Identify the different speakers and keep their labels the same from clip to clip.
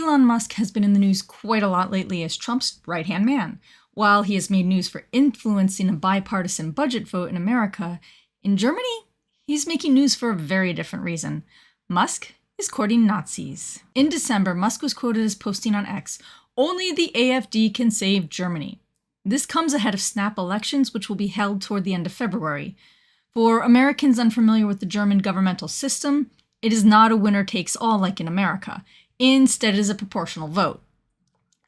Speaker 1: Elon Musk has been in the news quite a lot lately as Trump's right-hand man. While he has made news for influencing a bipartisan budget vote in America, in Germany, he's making news for a very different reason. Musk is courting Nazis. In December, Musk was quoted as posting on X, "Only the AfD can save Germany." This comes ahead of snap elections, which will be held toward the end of February. For Americans unfamiliar with the German governmental system, it is not a winner-takes-all like in America. Instead, it is a proportional vote.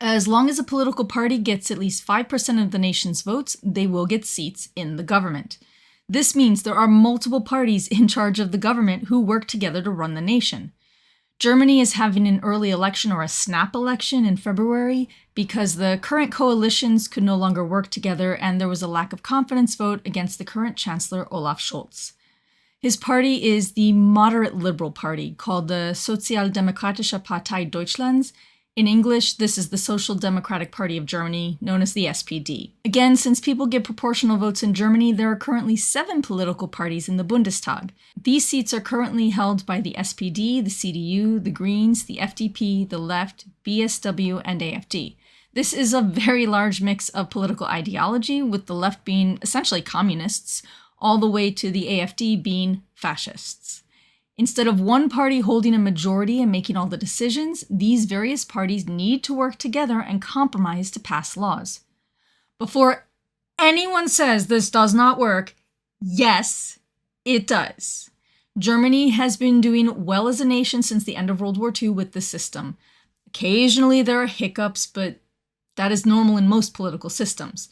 Speaker 1: As long as a political party gets at least 5% of the nation's votes, they will get seats in the government. This means there are multiple parties in charge of the government who work together to run the nation. Germany is having an early election or a snap election in February because the current coalitions could no longer work together and there was a lack of confidence vote against the current Chancellor Olaf Scholz. His party is the moderate liberal party called the Sozialdemokratische Partei Deutschlands. In English, this is the Social Democratic Party of Germany, known as the SPD. Again, since people get proportional votes in Germany, there are currently 7 political parties in the Bundestag. These seats are currently held by the SPD, the CDU, the Greens, the FDP, the Left, BSW, and AfD. This is a very large mix of political ideology, with the left being essentially communists, all the way to the AfD being fascists. Instead of one party holding a majority and making all the decisions, these various parties need to work together and compromise to pass laws. Before anyone says this does not work, yes, it does. Germany has been doing well as a nation since the end of World War II with this system. Occasionally there are hiccups, but that is normal in most political systems.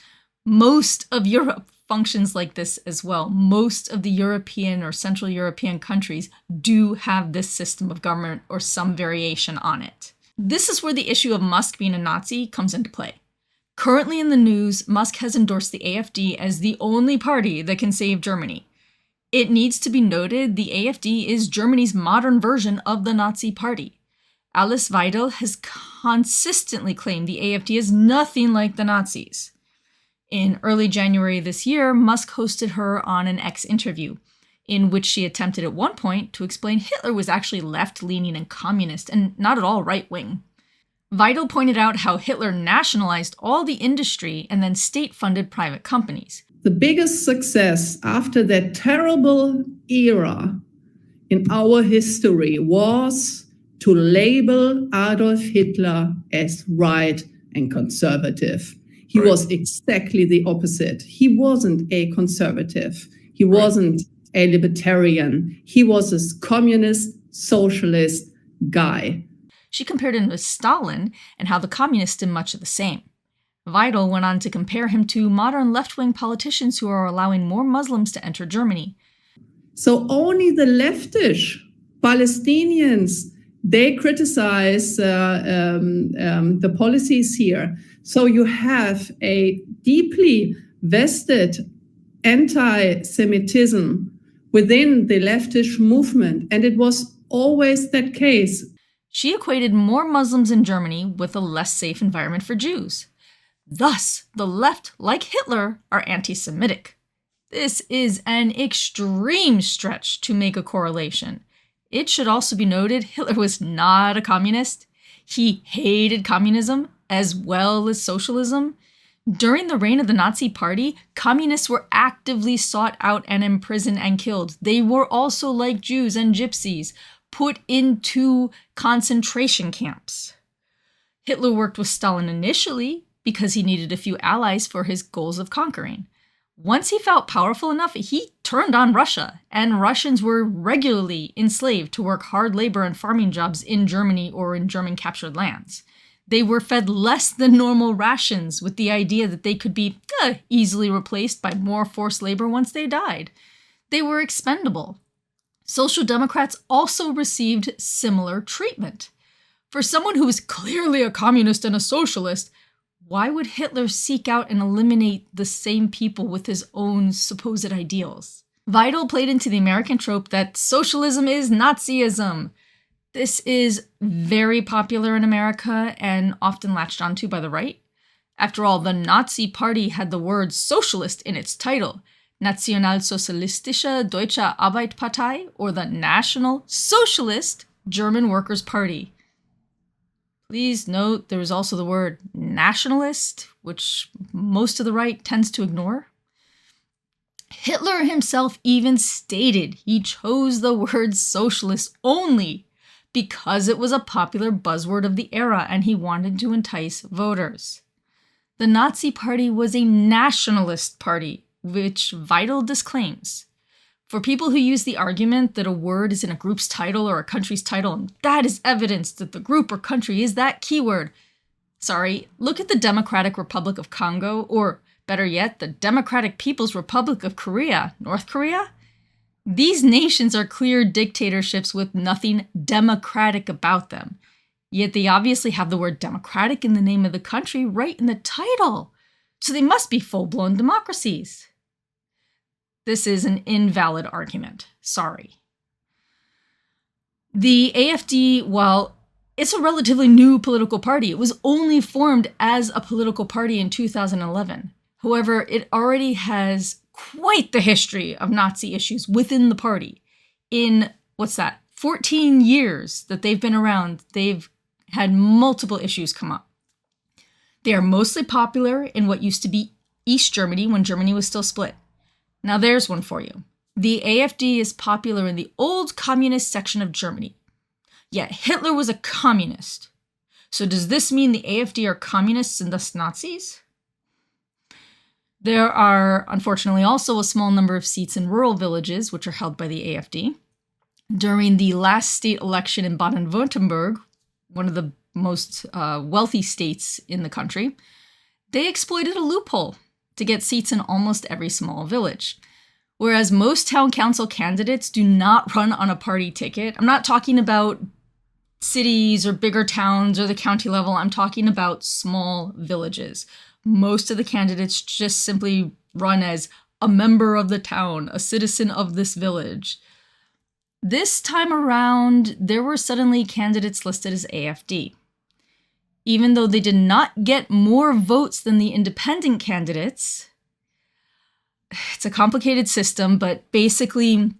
Speaker 1: Most of Europe functions like this as well. Most of the European or Central European countries do have this system of government or some variation on it. This is where the issue of Musk being a Nazi comes into play. Currently in the news, Musk has endorsed the AfD as the only party that can save Germany. It needs to be noted the AfD is Germany's modern version of the Nazi party. Alice Weidel has consistently claimed the AfD is nothing like the Nazis. In early January this year, Musk hosted her on an X interview, in which she attempted at one point to explain Hitler was actually left-leaning and communist and not at all right-wing. Weidel pointed out how Hitler nationalized all the industry and then state-funded private companies.
Speaker 2: The biggest success after that terrible era in our history was to label Adolf Hitler as right and conservative. He was exactly the opposite. He wasn't a conservative. He wasn't a libertarian. He was a communist, socialist guy.
Speaker 1: She compared him to Stalin and how the communists did much of the same. Weidel went on to compare him to modern left-wing politicians who are allowing more Muslims to enter Germany.
Speaker 2: So only the leftish Palestinians, they criticize the policies here. So you have a deeply vested anti-Semitism within the leftish movement, and it was always that case.
Speaker 1: She equated more Muslims in Germany with a less safe environment for Jews. Thus, the left, like Hitler, are anti-Semitic. This is an extreme stretch to make a correlation. It should also be noted Hitler was not a communist. He hated communism as well as socialism. During the reign of the Nazi Party, communists were actively sought out and imprisoned and killed. They were also, like Jews and gypsies, put into concentration camps. Hitler worked with Stalin initially because he needed a few allies for his goals of conquering. Once he felt powerful enough, he turned on Russia, and Russians were regularly enslaved to work hard labor and farming jobs in Germany or in German-captured lands. They were fed less than normal rations with the idea that they could be easily replaced by more forced labor once they died. They were expendable. Social Democrats also received similar treatment. For someone who was clearly a communist and a socialist, why would Hitler seek out and eliminate the same people with his own supposed ideals? Weidel played into the American trope that socialism is Nazism. This is very popular in America and often latched onto by the right. After all, the Nazi Party had the word socialist in its title, Nationalsozialistische Deutsche Arbeiterpartei, or the National Socialist German Workers' Party. Please note there is also the word nationalist, which most of the right tends to ignore. Hitler himself even stated he chose the word socialist only because it was a popular buzzword of the era and he wanted to entice voters. The Nazi Party was a nationalist party, which Vital disclaims. For people who use the argument that a word is in a group's title or a country's title, and that is evidence that the group or country is that keyword. Sorry, look at the Democratic Republic of Congo, or better yet, the Democratic People's Republic of Korea, North Korea. These nations are clear dictatorships with nothing democratic about them. Yet they obviously have the word democratic in the name of the country right in the title. So they must be full-blown democracies. This is an invalid argument. Sorry. The AfD, while it's a relatively new political party, it was only formed as a political party in 2011. However, it already has quite the history of Nazi issues within the party. In, 14 years that they've been around, they've had multiple issues come up. They are mostly popular in what used to be East Germany when Germany was still split. Now there's one for you. The AfD is popular in the old communist section of Germany. Yet Hitler was a communist. So does this mean the AfD are communists and thus Nazis? There are, unfortunately, also a small number of seats in rural villages, which are held by the AfD. During the last state election in Baden-Württemberg, one of the most wealthy states in the country, they exploited a loophole to get seats in almost every small village. Whereas most town council candidates do not run on a party ticket. I'm not talking about cities or bigger towns or the county level. I'm talking about small villages. Most of the candidates just simply run as a member of the town, a citizen of this village. This time around, there were suddenly candidates listed as AfD. Even though they did not get more votes than the independent candidates, it's a complicated system, but basically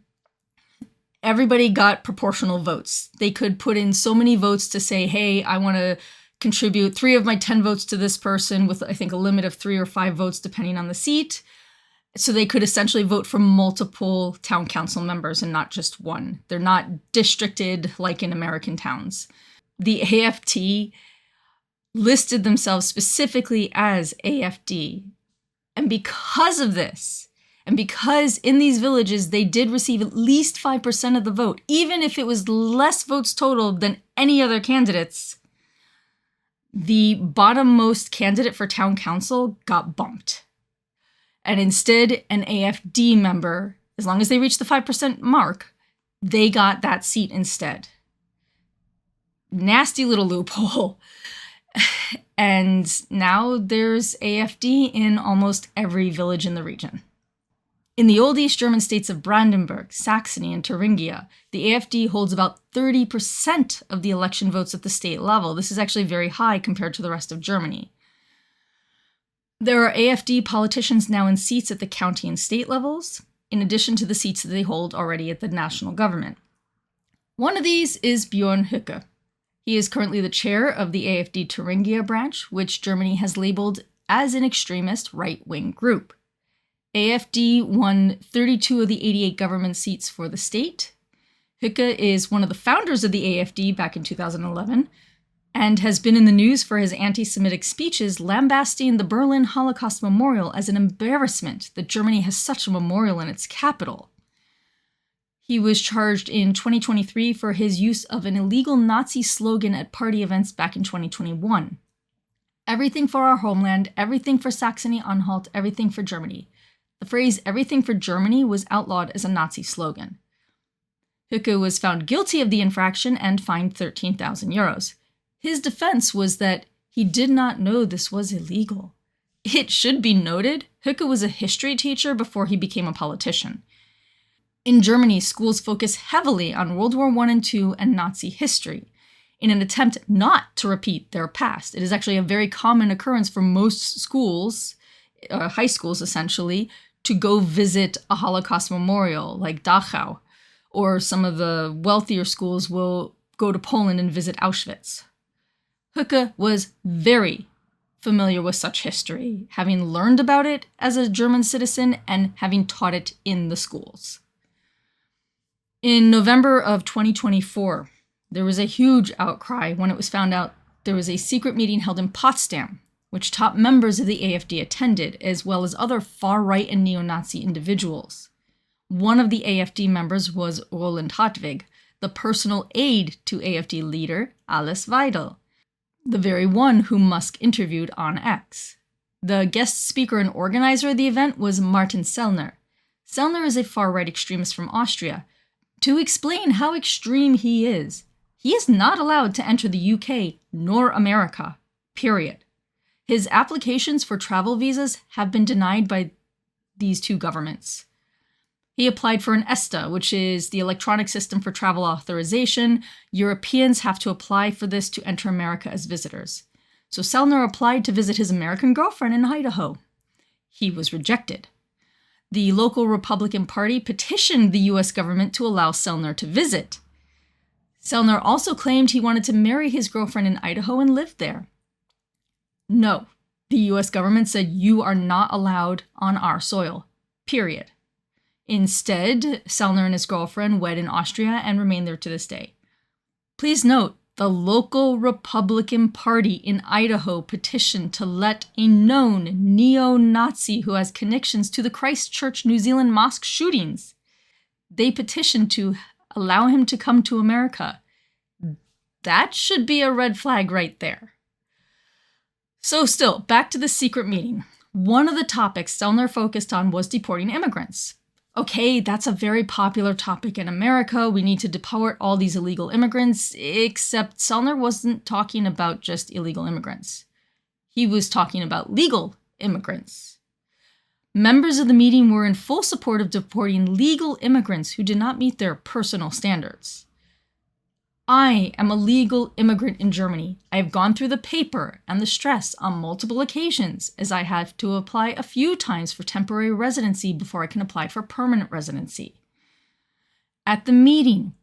Speaker 1: everybody got proportional votes. They could put in so many votes to say, hey, I want to contribute 3 of my 10 votes to this person with, I think, a limit of 3 or 5 votes depending on the seat. So they could essentially vote for multiple town council members and not just one. They're not districted like in American towns. The AfD listed themselves specifically as AfD. And because of this, and because in these villages they did receive at least 5% of the vote, even if it was less votes total than any other candidates, the bottommost candidate for town council got bumped. And instead, an AfD member, as long as they reached the 5% mark, they got that seat instead. Nasty little loophole. And now there's AfD in almost every village in the region. In the old East German states of Brandenburg, Saxony, and Thuringia, the AfD holds about 30% of the election votes at the state level. This is actually very high compared to the rest of Germany. There are AfD politicians now in seats at the county and state levels, in addition to the seats that they hold already at the national government. One of these is Björn Höcke. He is currently the chair of the AfD Thuringia branch, which Germany has labeled as an extremist right-wing group. AfD won 32 of the 88 government seats for the state. Höcke is one of the founders of the AfD back in 2011 and has been in the news for his anti-Semitic speeches lambasting the Berlin Holocaust Memorial as an embarrassment that Germany has such a memorial in its capital. He was charged in 2023 for his use of an illegal Nazi slogan at party events back in 2021. Everything for our homeland, everything for Saxony-Anhalt, everything for Germany. The phrase everything for Germany was outlawed as a Nazi slogan. Höcke was found guilty of the infraction and fined 13,000 euros. His defense was that he did not know this was illegal. It should be noted, Höcke was a history teacher before he became a politician. In Germany, schools focus heavily on World War I and II and Nazi history, in an attempt not to repeat their past. It is actually a very common occurrence for most schools, high schools essentially, to go visit a Holocaust memorial like Dachau, or some of the wealthier schools will go to Poland and visit Auschwitz. Hücke was very familiar with such history, having learned about it as a German citizen and having taught it in the schools. In November of 2024, there was a huge outcry when it was found out there was a secret meeting held in Potsdam, which top members of the AfD attended, as well as other far-right and neo-Nazi individuals. One of the AfD members was Roland Hartwig, the personal aide to AfD leader Alice Weidel, the very one whom Musk interviewed on X. The guest speaker and organizer of the event was Martin Sellner. Sellner is a far-right extremist from Austria. To explain how extreme he is not allowed to enter the UK nor America, period. His applications for travel visas have been denied by these two governments. He applied for an ESTA, which is the electronic system for travel authorization. Europeans have to apply for this to enter America as visitors. So Sellner applied to visit his American girlfriend in Idaho. He was rejected. The local Republican Party petitioned the US government to allow Sellner to visit. Sellner also claimed he wanted to marry his girlfriend in Idaho and live there. No, the US government said you are not allowed on our soil, period. Instead, Sellner and his girlfriend wed in Austria and remain there to this day. Please note, the local Republican Party in Idaho petitioned to let a known neo-Nazi who has connections to the Christchurch, New Zealand mosque shootings. They petitioned to allow him to come to America. That should be a red flag right there. So still, back to the secret meeting. One of the topics Sellner focused on was deporting immigrants. Okay, that's a very popular topic in America. We need to deport all these illegal immigrants, except Sellner wasn't talking about just illegal immigrants. He was talking about legal immigrants. Members of the meeting were in full support of deporting legal immigrants who did not meet their personal standards. I am a legal immigrant in Germany. I have gone through the paper and the stress on multiple occasions, as I have to apply a few times for temporary residency before I can apply for permanent residency. At the meeting,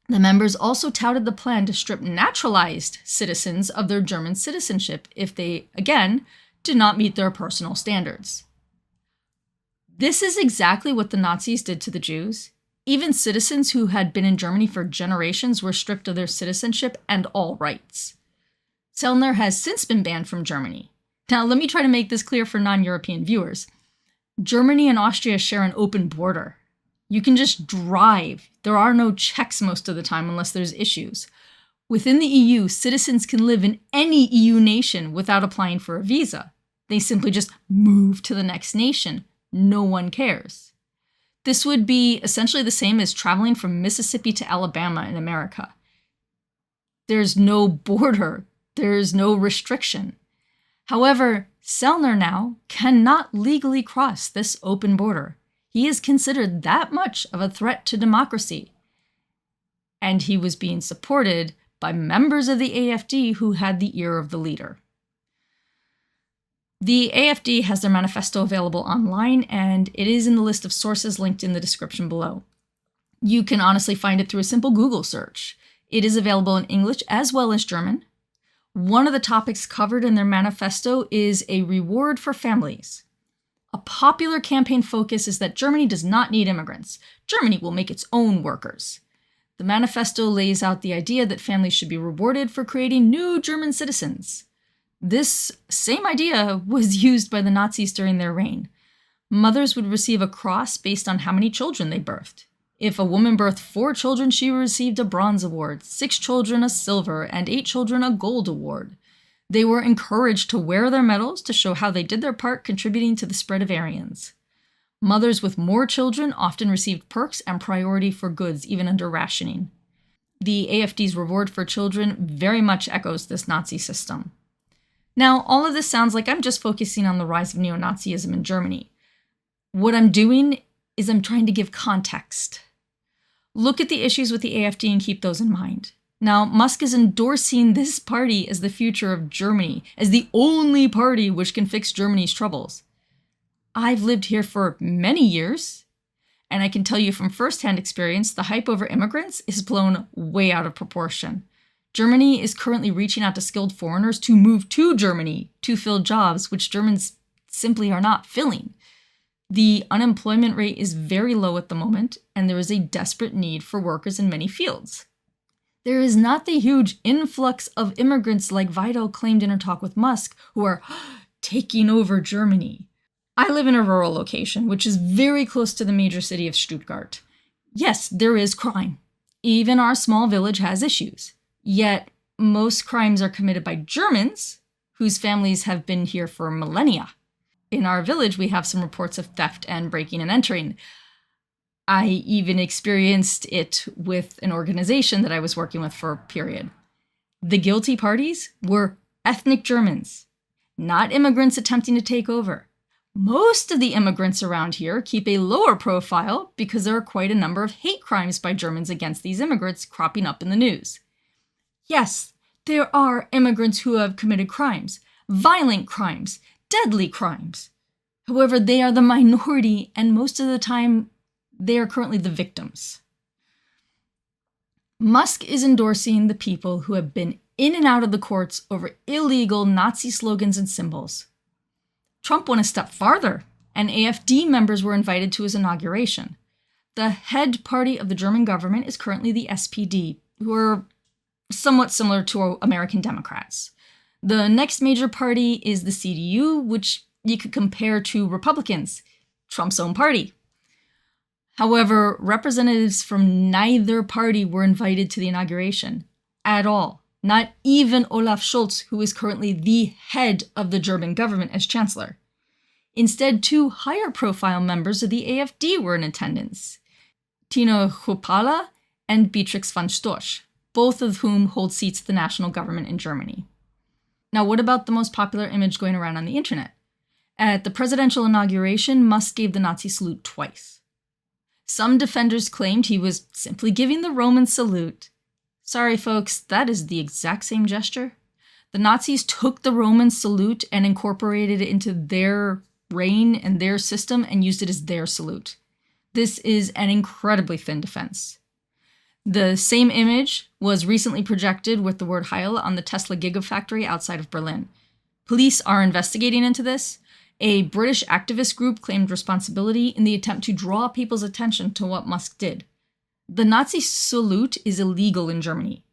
Speaker 1: the members also touted the plan to strip naturalized citizens of their German citizenship if they, again, did not meet their personal standards. This is exactly what the Nazis did to the Jews. Even citizens who had been in Germany for generations were stripped of their citizenship and all rights. Sellner has since been banned from Germany. Now, let me try to make this clear for non-European viewers. Germany and Austria share an open border. You can just drive. There are no checks most of the time unless there's issues. Within the EU, citizens can live in any EU nation without applying for a visa. They simply just move to the next nation. No one cares. This would be essentially the same as traveling from Mississippi to Alabama in America. There's no border. There's no restriction. However, Sellner now cannot legally cross this open border. He is considered that much of a threat to democracy. And he was being supported by members of the AfD who had the ear of the leader. The AfD has their manifesto available online, and it is in the list of sources linked in the description below. You can honestly find it through a simple Google search. It is available in English as well as German. One of the topics covered in their manifesto is a reward for families. A popular campaign focus is that Germany does not need immigrants. Germany will make its own workers. The manifesto lays out the idea that families should be rewarded for creating new German citizens. This same idea was used by the Nazis during their reign. Mothers would receive a cross based on how many children they birthed. If a woman birthed 4 children, she received a bronze award, 6 children a silver, and 8 children a gold award. They were encouraged to wear their medals to show how they did their part contributing to the spread of Aryans. Mothers with more children often received perks and priority for goods, even under rationing. The AfD's reward for children very much echoes this Nazi system. Now, all of this sounds like I'm just focusing on the rise of neo-Nazism in Germany. What I'm doing is I'm trying to give context. Look at the issues with the AfD and keep those in mind. Now, Musk is endorsing this party as the future of Germany, as the only party which can fix Germany's troubles. I've lived here for many years, and I can tell you from firsthand experience, the hype over immigrants is blown way out of proportion. Germany is currently reaching out to skilled foreigners to move to Germany to fill jobs which Germans simply are not filling. The unemployment rate is very low at the moment, and there is a desperate need for workers in many fields. There is not the huge influx of immigrants like Vidal claimed in her talk with Musk, who are taking over Germany. I live in a rural location, which is very close to the major city of Stuttgart. Yes, there is crime. Even our small village has issues. Yet, most crimes are committed by Germans, whose families have been here for millennia. In our village, we have some reports of theft and breaking and entering. I even experienced it with an organization that I was working with for a period. The guilty parties were ethnic Germans, not immigrants attempting to take over. Most of the immigrants around here keep a lower profile because there are quite a number of hate crimes by Germans against these immigrants cropping up in the news. Yes, there are immigrants who have committed crimes, violent crimes, deadly crimes. However, they are the minority, and most of the time, they are currently the victims. Musk is endorsing the people who have been in and out of the courts over illegal Nazi slogans and symbols. Trump went a step farther, and AfD members were invited to his inauguration. The head party of the German government is currently the SPD, who are somewhat similar to American Democrats. The next major party is the CDU, which you could compare to Republicans, Trump's own party. However, representatives from neither party were invited to the inauguration at all. Not even Olaf Scholz, who is currently the head of the German government as chancellor. Instead, two higher-profile members of the AfD were in attendance, Tina Hupala and Beatrix von Storch, both of whom hold seats in the national government in Germany. Now, what about the most popular image going around on the internet? At the presidential inauguration, Musk gave the Nazi salute twice. Some defenders claimed he was simply giving the Roman salute. Sorry, folks, that is the exact same gesture. The Nazis took the Roman salute and incorporated it into their reign and their system and used it as their salute. This is an incredibly thin defense. The same image was recently projected with the word Heil on the Tesla Gigafactory outside of Berlin. Police are investigating into this. A British activist group claimed responsibility in the attempt to draw people's attention to what Musk did. The Nazi salute is illegal in Germany.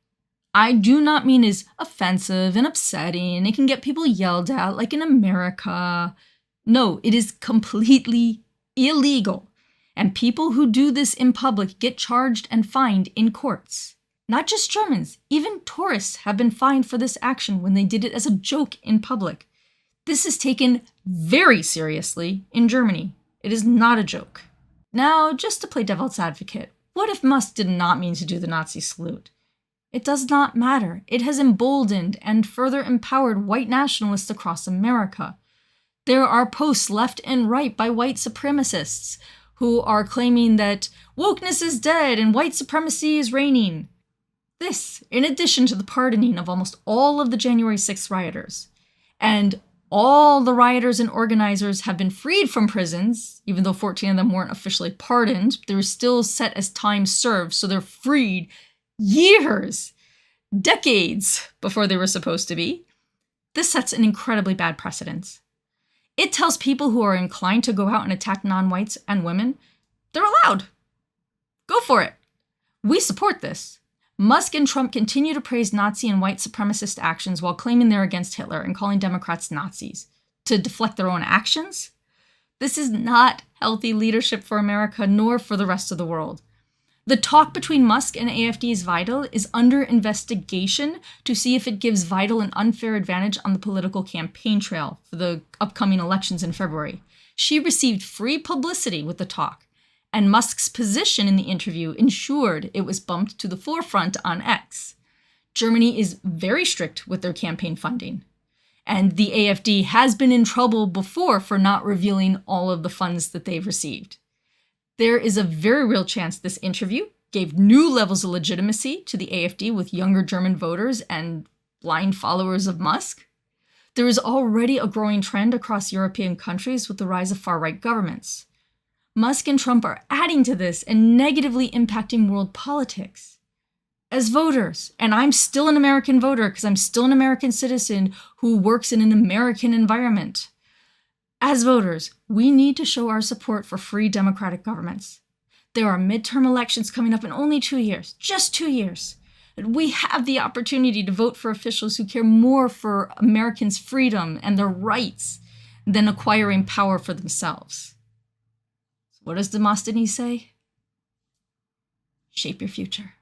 Speaker 1: I do not mean is offensive and upsetting. It can get people yelled at like in America. No, it is completely illegal. And people who do this in public get charged and fined in courts. Not just Germans, even tourists have been fined for this action when they did it as a joke in public. This is taken very seriously in Germany. It is not a joke. Now, just to play devil's advocate, what if Musk did not mean to do the Nazi salute? It does not matter. It has emboldened and further empowered white nationalists across America. There are posts left and right by white supremacists who are claiming that wokeness is dead and white supremacy is reigning. This, in addition to the pardoning of almost all of the January 6th rioters. And all the rioters and organizers have been freed from prisons, even though 14 of them weren't officially pardoned. They were still set as time served, so they're freed years, decades before they were supposed to be. This sets an incredibly bad precedent. It tells people who are inclined to go out and attack non-whites and women, they're allowed. Go for it. We support this. Musk and Trump continue to praise Nazi and white supremacist actions while claiming they're against Hitler and calling Democrats Nazis to deflect their own actions. This is not healthy leadership for America nor for the rest of the world. The talk between Musk and AfD's Vidal is under investigation to see if it gives Vidal an unfair advantage on the political campaign trail for the upcoming elections in February. She received free publicity with the talk, and Musk's position in the interview ensured it was bumped to the forefront on X. Germany is very strict with their campaign funding, and the AfD has been in trouble before for not revealing all of the funds that they've received. There is a very real chance this interview gave new levels of legitimacy to the AfD with younger German voters and blind followers of Musk. There is already a growing trend across European countries with the rise of far-right governments. Musk and Trump are adding to this and negatively impacting world politics. As voters, and I'm still an American voter because I'm still an American citizen who works in an American environment. As voters, we need to show our support for free democratic governments. There are midterm elections coming up in only 2 years, just 2 years. And we have the opportunity to vote for officials who care more for Americans' freedom and their rights than acquiring power for themselves. So what does Demosthenes say? Shape your future.